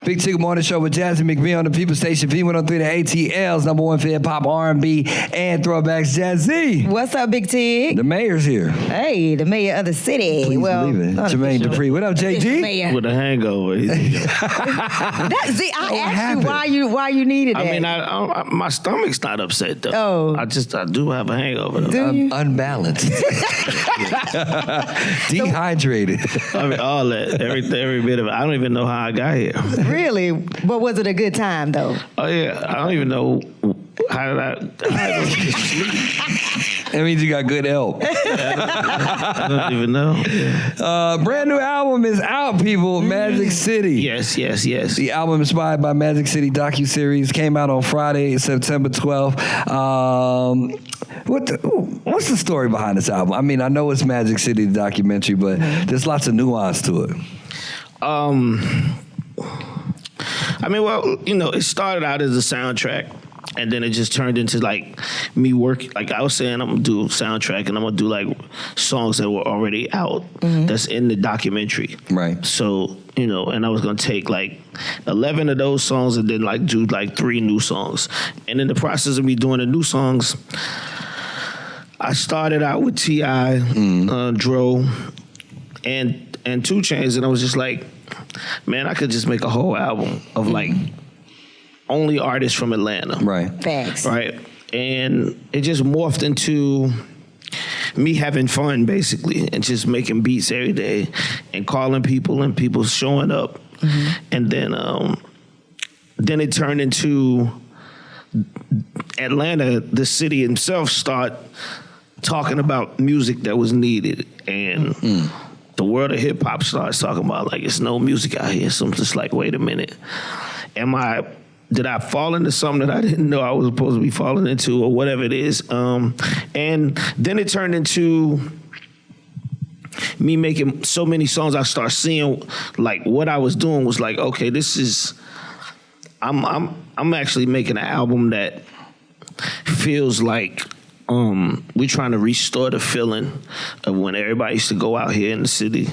Big Tigger Morning Show with Jazzy McBee on the People Station V103 to ATL's #1 for hip hop, R&B, and throwbacks. Jazzy. What's up, Big Tig? The mayor's here. Hey, the mayor of the city. Please believe it. Jermaine Dupri. What up, JD? With a hangover. I asked you why you needed that. I mean, my stomach's not upset though. Oh. I do have a hangover though. Do you? Unbalanced. Dehydrated. I mean, all that, every bit of it. I don't even know how I got here. Really? But was it a good time, though? Oh yeah, I don't even know how did I sleep. That means you got good help. I don't even know. Yeah. Brand new album is out, people. Magic City. Yes. The album inspired by Magic City docuseries came out on Friday, September 12th. What's the story behind this album? I mean, I know it's Magic City the documentary, but there's lots of nuance to it. I mean, well, it started out as a soundtrack, and then it just turned into like me working. Like I was saying, I'm gonna do a soundtrack, and I'm gonna do like songs that were already out that's in the documentary. Right. So and I was gonna take like 11 of those songs and then like do like 3 new songs. And in the process of me doing the new songs, I started out with T.I., Dro, and 2 Chainz, and I was just like, man, I could just make a whole album of like only artists from Atlanta. Right. Thanks. Right. And it just morphed into me having fun, basically, and just making beats every day and calling people and people showing up. And then it turned into Atlanta, the city itself, start talking about music that was needed. And the world of hip hop starts talking about like, it's no music out here. So I'm just like, wait a minute. Did I fall into something that I didn't know I was supposed to be falling into, or whatever it is? And then it turned into me making so many songs. I start seeing like what I was doing was like, okay, this is, I'm actually making an album that feels like we're trying to restore the feeling of when everybody used to go out here in the city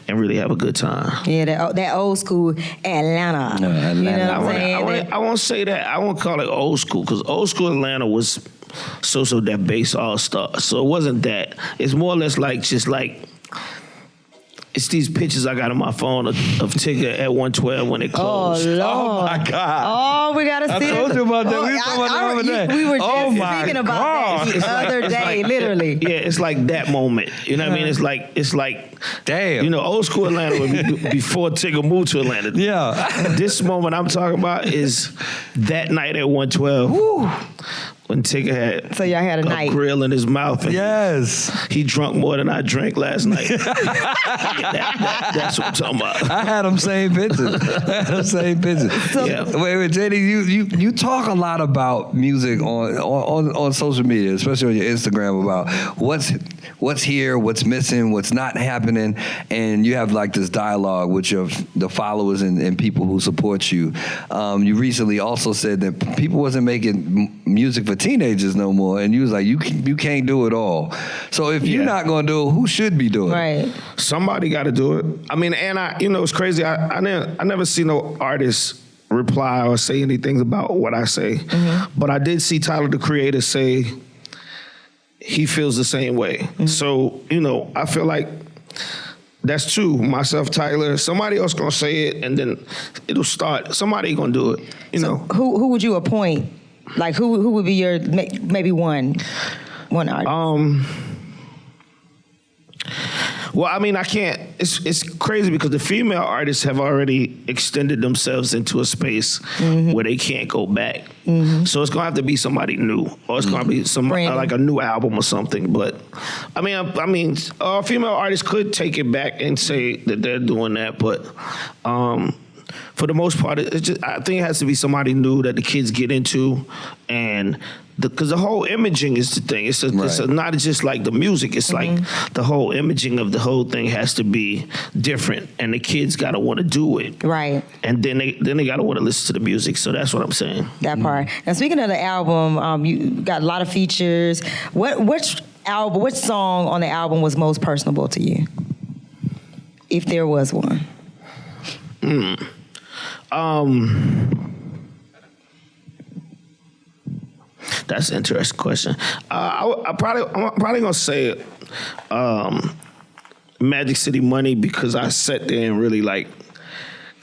and really have a good time. Yeah, that old school Atlanta. No, Atlanta. You know what I'm saying? I won't say that. I won't call it old school, because old school Atlanta was so that bass all star. So it wasn't that. It's more or less like just like, it's these pictures I got on my phone of Tigger at 112 when it closed. Oh, Lord. Oh, my God. Oh, we got to see I told you about that. We were talking about that the other day. We were Oh, just my speaking about that the other day, literally. Yeah, it's like that moment. You know what I mean? It's like, damn. Old school Atlanta was before Tigger moved to Atlanta. Yeah. This moment I'm talking about is that night at 112. Woo. When Tigger had So y'all had a night. grill in his mouth. And Yes. he drunk more than I drank last night. That's what I'm talking about. I had them same pictures. Yeah. Wait, JD, you talk a lot about music on social media, especially on your Instagram, about what's here, what's missing, what's not happening, and you have like this dialogue with the followers and people who support you. You recently also said that people wasn't making music for teenagers no more, and you was like, you can't do it all. So if you're not gonna do it, who should be doing it? Right. Somebody got to do it. I mean, and it's crazy. I never see no artist reply or say anything about what I say, but I did see Tyler, the Creator, say he feels the same way. So I feel like that's true. Myself, Tyler, somebody else gonna say it, and then it'll start. Somebody gonna do it. So who would you appoint? Like who would be your maybe one artist? Well, I mean, I can't. It's crazy because the female artists have already extended themselves into a space where they can't go back. So it's gonna have to be somebody new, or it's gonna be like a new album or something. But I mean, female artists could take it back and say that they're doing that, but. For the most part, I think it has to be somebody new that the kids get into, and because the whole imaging is the thing. It's not just like the music. It's like the whole imaging of the whole thing has to be different, and the kids gotta want to do it, right? And then they gotta want to listen to the music. So that's what I'm saying. That part. Now, speaking of the album, you got a lot of features. Which song on the album was most personable to you, if there was one? That's an interesting question. I'm probably gonna say Magic City Money because I sat there and really like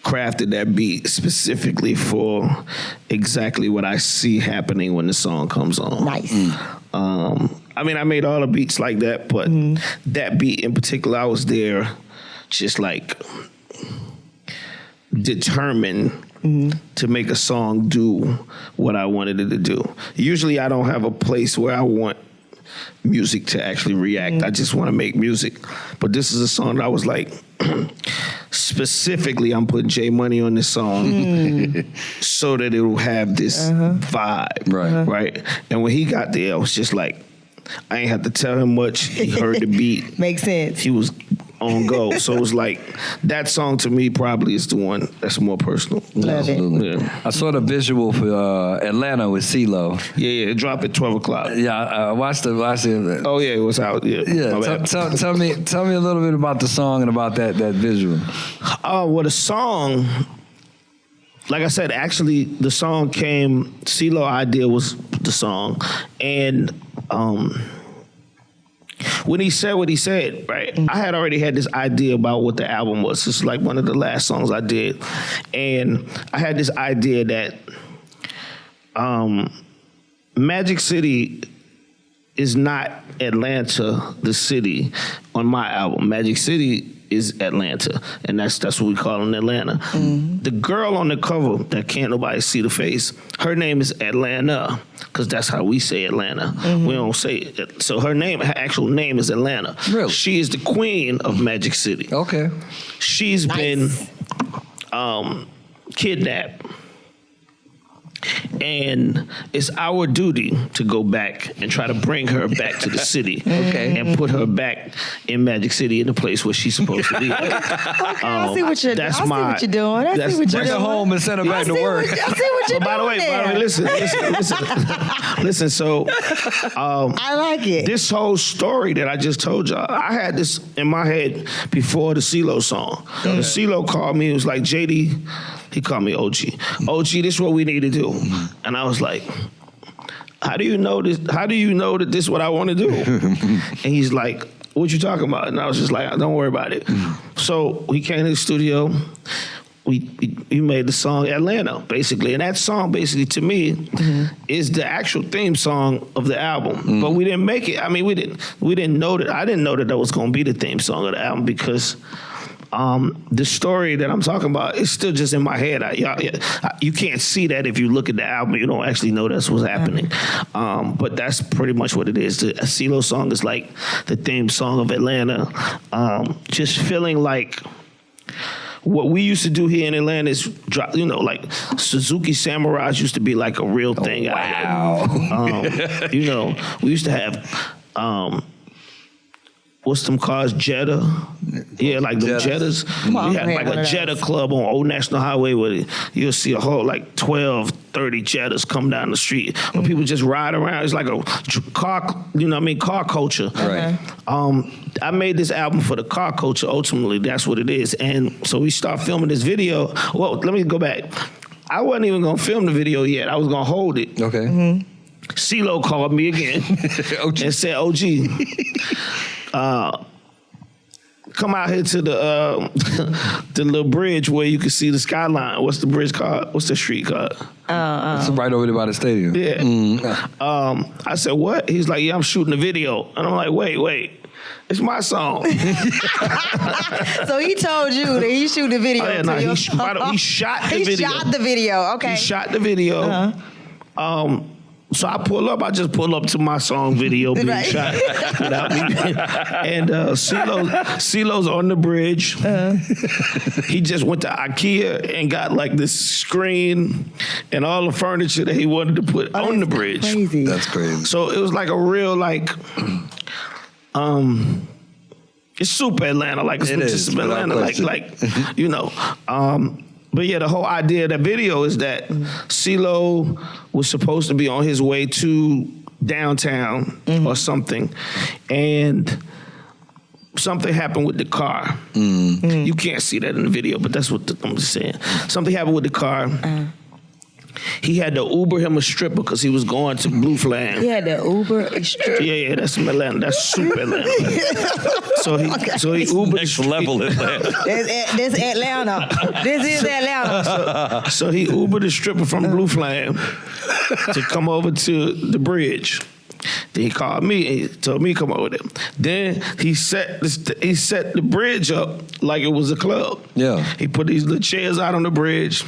crafted that beat specifically for exactly what I see happening when the song comes on. Nice. I mean, I made all the beats like that, but that beat in particular, I was there just like determined to make a song do what I wanted it to do. Usually I don't have a place where I want music to actually react. I just want to make music. But this is a song that I was like, specifically, I'm putting J Money on this song so that it will have this vibe, right? And when he got there, I was just like, I ain't have to tell him much. He heard the beat. Makes sense. He was on go. So it was like, that song to me probably is the one that's more personal. Love it. Yeah. I saw the visual for Atlanta with CeeLo. Yeah, it dropped at 12 o'clock. Yeah, I watched it. Oh, yeah, it was out. Yeah. Yeah, tell me a little bit about the song and about that visual. Well, the song, like I said, actually the song came, CeeLo idea was the song. And when he said what he said, right, I had already had this idea about what the album was. It's like one of the last songs I did. And I had this idea that Magic City is not Atlanta, the city, on my album. Magic City is Atlanta, and that's what we call in Atlanta. The girl on the cover that can't nobody see the face, her name is Atlanta, because that's how we say Atlanta. We don't say it. So her actual name is Atlanta. Really? She is the queen of Magic City. Okay. She's been kidnapped. And it's our duty to go back and try to bring her back to the city. Okay. And put her back in Magic City in the place where she's supposed to be. I see what you're doing. I see what you're doing. Bring her home and send her back to work. I see what you're doing. By the way, listen. So, I like it. this whole story that I just told y'all, I had this in my head before the CeeLo song. The CeeLo called me. It was like, JD, he called me OG. OG, this is what we need to do. And I was like, how do you know this? How do you know that this is what I want to do? And he's like, what you talking about? And I was just like, don't worry about it. So we came to the studio. We made the song Atlanta, basically. And that song, basically, to me, is the actual theme song of the album. But we didn't make it. I mean, we didn't know that. I didn't know that was going to be the theme song of the album because the story that I'm talking about is still just in my head. You can't see that if you look at the album. You don't actually know that's what's happening. But that's pretty much what it is. The CeeLo song is like the theme song of Atlanta. Just feeling like what we used to do here in Atlanta is, like Suzuki Samurais used to be like a real thing. Wow. We used to have, what's them cars, Jetta? Yeah, like them Jettas. We had like a Jetta club on Old National Highway where you'll see a whole like 12, 30 Jettas come down the street. Where people just ride around. It's like a car, car culture. Right. I made this album for the car culture, ultimately. That's what it is. And so we start filming this video. Well, let me go back. I wasn't even going to film the video yet. I was going to hold it. Okay. CeeLo called me again and said, OG, come out here to the the little bridge where you can see the skyline. What's the bridge called? What's the street called? It's right over there by the stadium. Yeah. I said, what? He's like, yeah, I'm shooting a video. And I'm like, wait. It's my song. So he told you that he shoot the video. Oh, yeah, no, he shot the video. He shot the video. Okay. He shot the video. So I pull up. I just pull up to my song video being shot without me. And CeeLo's on the bridge. He just went to IKEA and got like this screen and all the furniture that he wanted to put on the bridge. Crazy. That's crazy. So it was like a real it's super Atlanta. Like it's just Atlanta. But yeah, the whole idea of that video is that CeeLo was supposed to be on his way to downtown or something. And something happened with the car. You can't see that in the video, but that's what I'm just saying. Something happened with the car. He had to Uber him a stripper because he was going to Blue Flame. He had to Uber a stripper. Yeah, that's from Atlanta. That's super Atlanta. So he Ubered Next level Atlanta. This Atlanta. This is Atlanta. So he Ubered a stripper from Blue Flame to come over to the bridge. Then he called me and he told me to come over there. Then he set the bridge up like it was a club. Yeah. He put these little chairs out on the bridge,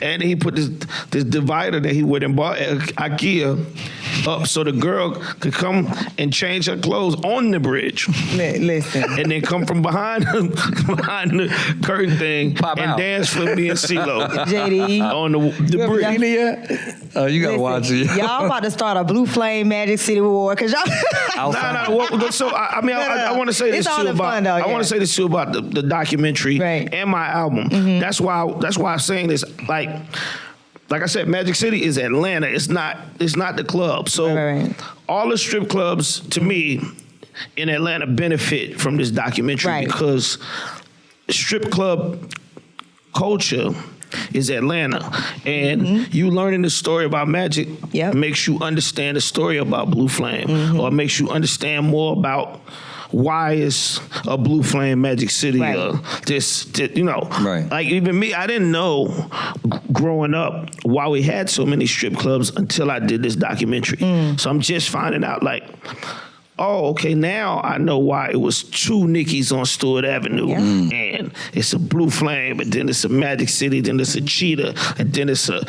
and he put this divider that he went and bought at IKEA up so the girl could come and change her clothes on the bridge. Listen. And then come from behind the curtain thing Pop and out. dance for me and CeeLo JD. on the bridge. You gotta Listen, watch it. Y'all about to start a Blue Flame Magic City War because y'all. So I want to say this It's all too in about. fun, though, I want yeah. to say this too about the documentary Right. and my album. That's why I'm saying this. Like I said, Magic City is Atlanta. It's not the club. So Right. all the strip clubs to me in Atlanta benefit from this documentary Right. because strip club culture is Atlanta, and you learning the story about Magic Yep. makes you understand the story about Blue Flame, or makes you understand more about why is a Blue Flame Magic City, Right. Right. like even me, I didn't know growing up why we had so many strip clubs until I did this documentary. So I'm just finding out like, oh, okay, now I know why it was 2 Nickies on Stewart Avenue. Yeah. And it's a Blue Flame, and then it's a Magic City, then it's a Cheetah, and then it's a,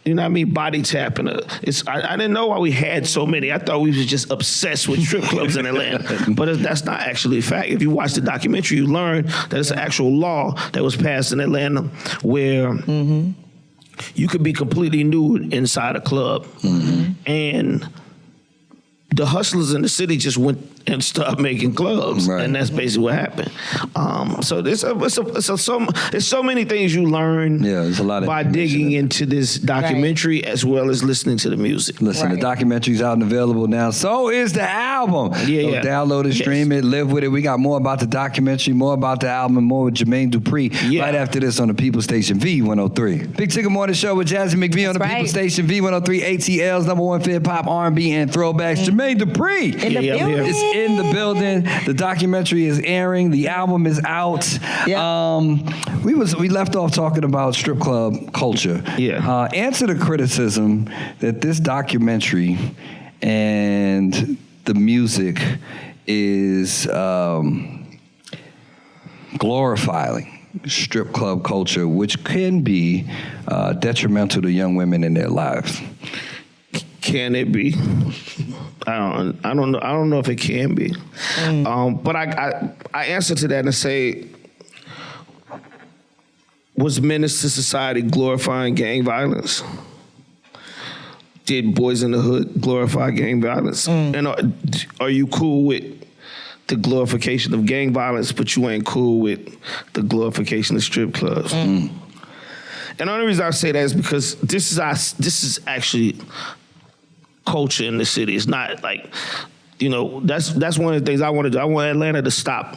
you know what I mean, Body Tap. And I didn't know why we had so many. I thought we was just obsessed with strip clubs in Atlanta. But that's not actually a fact. If you watch the documentary, you learn that it's an actual law that was passed in Atlanta where you could be completely nude inside a club. And the hustlers in the city just went and started making clubs, Right. and that's basically what happened. So there's so many things you learn Yeah, there's a lot of by information digging in into this documentary as well as listening to the music. Listen, Right. the documentary's out and available now. So is the album. Yeah. So download it, Yes. stream it, live with it. We got more about the documentary, more about the album, more with Jermaine Dupri Yeah. right after this on the People Station V103. Big Tigger Morning Show with Jazzy McBee on the That's People right. Station V103, ATL's #1 for hip hop, R&B, and throwbacks. Jermaine Dupri. In the Yeah, I'm here. building. It's in the building. The documentary is airing. The album is out. Yeah. We left off talking about strip club culture. Yeah. Answer the criticism that this documentary and the music is glorifying strip club culture, which can be detrimental to young women in their lives. Can it be? I don't know. I don't know if it can be. But I answer to that and say, was Menace to Society glorifying gang violence? Did Boys in the Hood glorify gang violence? And are you cool with the glorification of gang violence, but you ain't cool with the glorification of strip clubs? And the only reason I say that is because this is actually culture in the city. It's not like, that's one of the things I want to do. I want Atlanta to stop,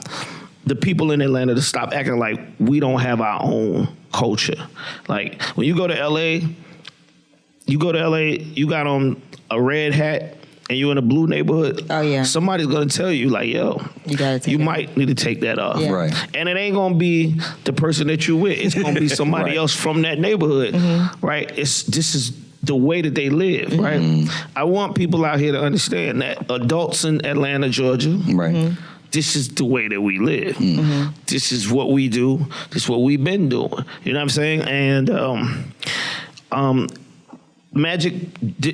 the people in Atlanta to stop acting like we don't have our own culture. Like when you go to LA, you got on a red hat and you're in a blue neighborhood. Oh, yeah. Somebody's gonna tell you like, yo, You gotta take it. might need to take that off. Yeah. Right. And it ain't gonna be the person that you with. It's gonna be somebody Right. else from that neighborhood, right? This is the way that they live, right? I want people out here to understand that adults in Atlanta, Georgia, Right. this is the way that we live. This is what we do. This is what we've been doing. You know what I'm saying? And Magic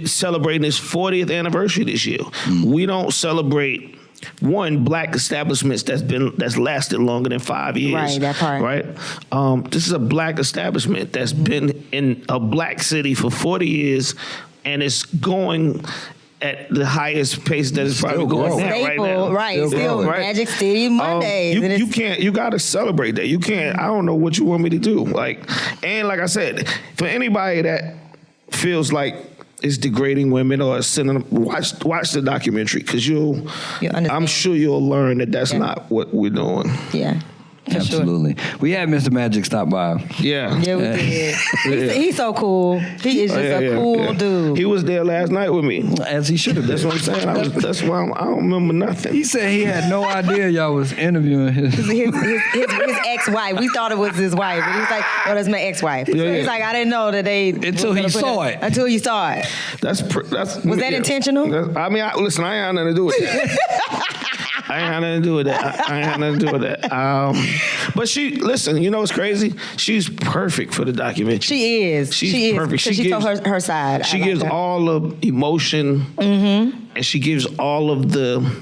celebrating its 40th anniversary this year. We don't celebrate black establishments that's lasted longer than 5 years. Right, that part. Right. This is a black establishment that's been in a black city for 40 years, and it's going at the highest pace that it's probably Still going growing. at right now. Staple, right? Still growing. Right. Magic City Mondays. and it's- You got to celebrate that. You can't. I don't know what you want me to do. Like I said, for anybody that feels like is degrading women or sending them. Watch the documentary because I'm sure you'll learn that that's not what we're doing. Yeah. Absolutely. Sure. We had Mr. Magic stop by. Yeah. Yeah, we did. He's so cool. He is just a cool dude. He was there last night with me. As he should have been. That's what I'm saying. That's why I don't remember nothing. He said he had no idea y'all was interviewing his ex-wife. We thought it was his wife, but he was like, "No, that's my ex-wife." Yeah. He's like, "I didn't know that they." Until he saw it. Until you saw it. Was that intentional? Listen, I ain't had nothing to do with that. I ain't had nothing to do with that. But listen, you know what's crazy? She's perfect for the documentary. She is. She's perfect. She told her side. She gives all the emotion, and she gives all of the.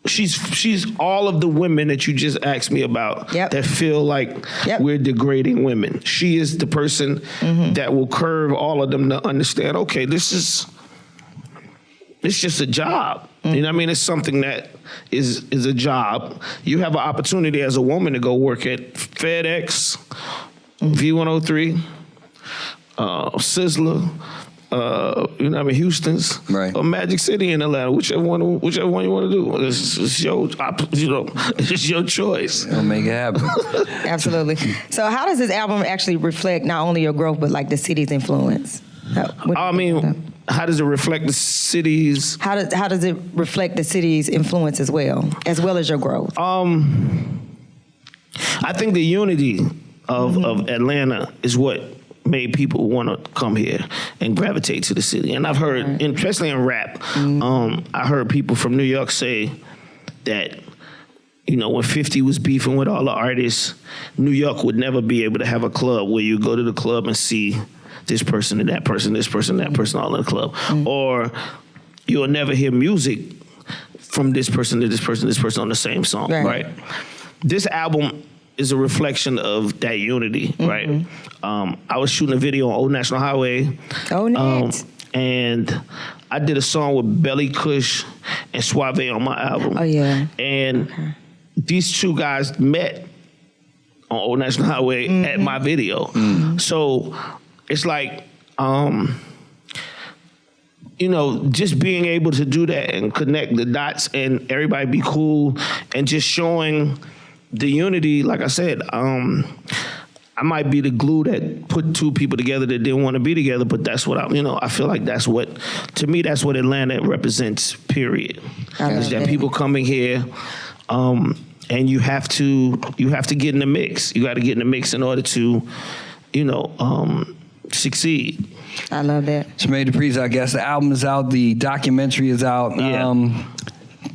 She's all of the women that you just asked me about that feel like we're degrading women. She is the person that will curve all of them to understand, okay, it's just a job. You know what I mean? It's something that is a job. You have an opportunity as a woman to go work at FedEx, V103, Sizzler, you know what I mean, Houston's, or Magic City in Atlanta, whichever one you want to do. It's your choice. It'll make it happen. Absolutely. So how does this album actually reflect not only your growth, but like the city's influence? How does it reflect the city's? How does it reflect the city's influence as well as your growth? I think the unity of Atlanta is what made people want to come here and gravitate to the city. And I've heard, especially in rap, I heard people from New York say that, you know, when 50 was beefing with all the artists, New York would never be able to have a club where you go to the club and see this person and that person, this person, that person, all in the club. Or you'll never hear music from this person to this person on the same song, right? This album is a reflection of that unity, right? I was shooting a video on Old National Highway. Oh, nice. And I did a song with Belly Kush and Suave on my album. Oh, yeah. And these two guys met on Old National Highway at my video. So it's like, you know, just being able to do that and connect the dots and everybody be cool and just showing the unity, like I said, I might be the glue that put two people together that didn't want to be together, but that's what I feel like that's what Atlanta represents, period. Is that people coming here, and you have to get in the mix. You got to get in the mix in order to, succeed. I love that. Jermaine Dupri's our guest. The album is out. The documentary is out. Yeah.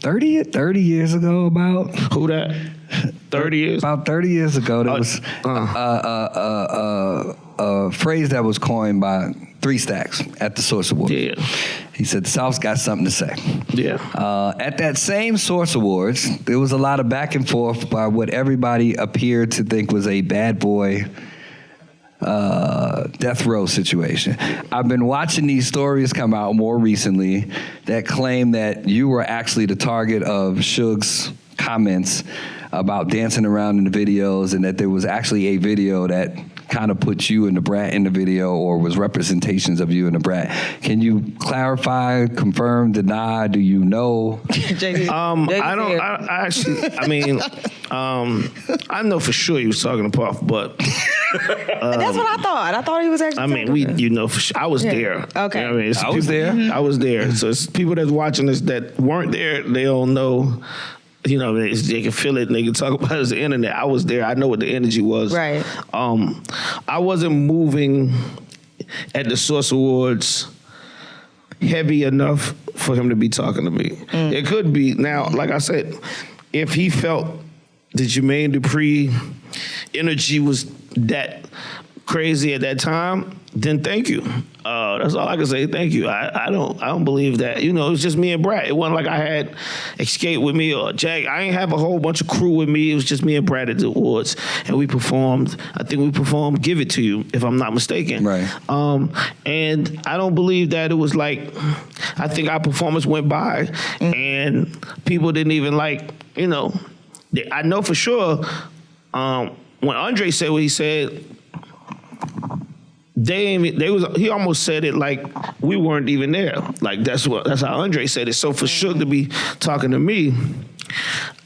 30 years ago, about. Who that? 30 years? About 30 years ago, there was a phrase that was coined by 3 Stacks at the Source Awards. Yeah. He said, the South's got something to say. Yeah. At that same Source Awards, there was a lot of back and forth by what everybody appeared to think was a bad boy death row situation. I've been watching these stories come out more recently that claim that you were actually the target of Suge's comments about dancing around in the videos, and that there was actually a video that kind of put you and the Brat in the video, or was representations of you and the Brat. Can you clarify, confirm, deny? Do you know? I know for sure he was talking to Puff, but that's what I thought. I thought he was actually. For sure. I was there. Okay. You know what I mean, I was there. I was there. So it's people that's watching this that weren't there, they don't know. You know, they can feel it and they can talk about it as the internet. I was there. I know what the energy was. Right. I wasn't moving at the Source Awards heavy enough for him to be talking to me. It could be. Now, like I said, if he felt the Jermaine Dupri energy was that crazy at that time, then thank you. That's all I can say. Thank you. I don't believe that. You know, it was just me and Brad. It wasn't like I had Escape with me or Jack. I ain't have a whole bunch of crew with me. It was just me and Brad at the awards, and we performed. I think we performed "Give It to You," if I'm not mistaken. Right. And I don't believe that it was like. I think our performance went by, and people didn't even like. You know, I know for sure. When Andre said what he said, he almost said it like we weren't even there. Like that's how Andre said it. So for Suge to be talking to me,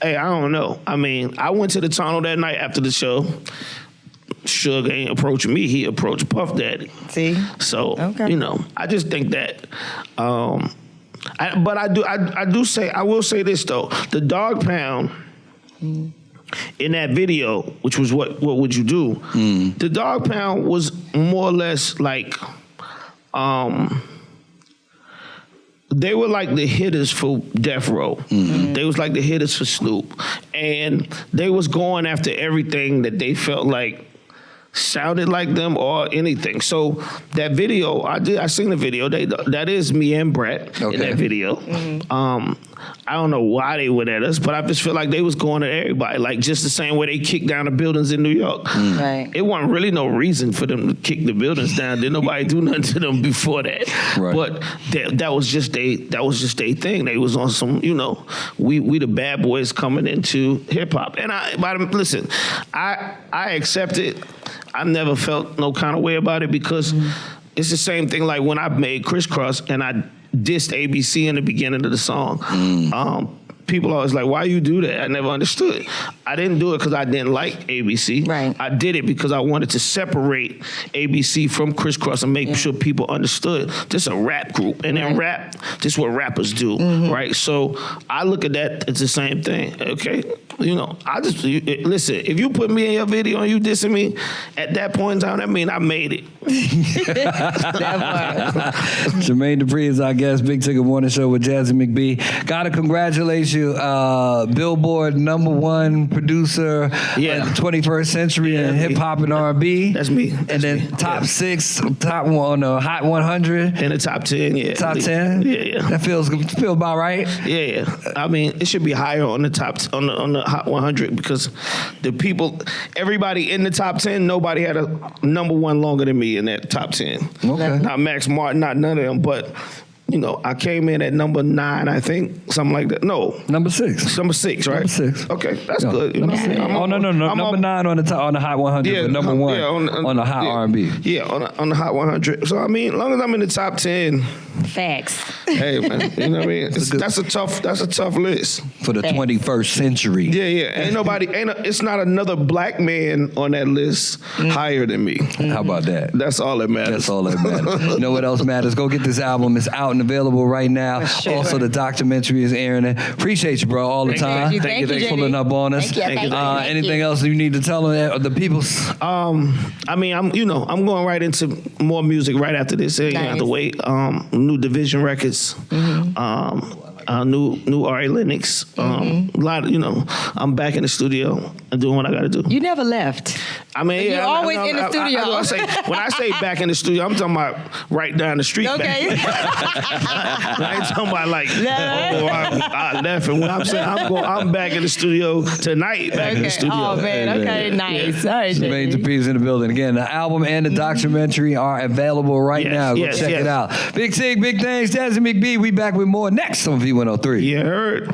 hey, I don't know. I mean, I went to the tunnel that night after the show. Suge ain't approaching me, he approached Puff Daddy. See? So, okay. I just think that I will say this though. The dog pound in that video, which was what would you do? The dog pound was more or less like they were like the hitters for Death Row. They was like the hitters for Snoop. And they was going after everything that they felt like sounded like them or anything. So that video, I seen the video. That is me and Brett in that video. I don't know why they went at us, but I just feel like they was going at everybody, like just the same way they kicked down the buildings in New York. Right. It wasn't really no reason for them to kick the buildings down. Didn't nobody do nothing to them before that. Right. But that was just their thing. They was on some, we the bad boys coming into hip hop. And listen, I accept it. I never felt no kind of way about it because it's the same thing like when I made Crisscross and I dissed ABC in the beginning of the song. People always like, why you do that? I never understood. I didn't do it because I didn't like ABC. Right. I did it because I wanted to separate ABC from Crisscross and make sure people understood this is a rap group. And in rap, this is what rappers do, right? So I look at that as the same thing, okay? Listen, if you put me in your video and you dissing me, at that point in time, that means I made it. Jermaine Dupri is our guest. Big Tigger Morning Show with Jazzy McBee. Gotta congratulate you, Billboard #1 producer in the 21st century in hip hop and R&B. That's me. And then top 6, top 1 on the Hot 100. In the top 10, yeah. Top 10? Yeah. That feels about right. Yeah. I mean, it should be higher on the on the Hot 100 because everybody in the top 10, nobody had a #1 longer than me in that top 10. Okay. Not Max Martin, not none of them, but I came in at number 9, I think, something like that. No, number 6. Number 6, right? Number 6. Okay, that's good. Number 6. No. Number 9 on the Hot 100, yeah, but number 1 on the Hot R&B. Yeah, on the Hot 100. So I mean, as long as I'm in the top 10, facts. hey man, you know what I mean? That's a tough list for the 21st century. Yeah. It's not another black man on that list higher than me. How about that? That's all that matters. That's all that matters. You know what else matters? Go get this album. It's out and available right now. Sure. Also, the documentary is airing. Appreciate you, bro, all the time. Thank you, Thanks for pulling up on us. Thank you. Anything else you need to tell them, the people? I mean, I'm going right into more music right after this. You don't have to wait. New Division Records. New Ari Lennox. A lot of, I'm back in the studio and doing what I got to do. You never left. I mean, you're always in the studio. When I say back in the studio, I'm talking about right down the street. Okay. I ain't talking about like, I left. And when I'm saying I'm back in the studio tonight, back in the studio. Oh, man. Okay, nice. All right, Jermaine Dupri is in the building. Again, the album and the documentary are available right now. Go check it out. Big Sig, big things. Jazzy McBee. We back with more next on V103. You heard.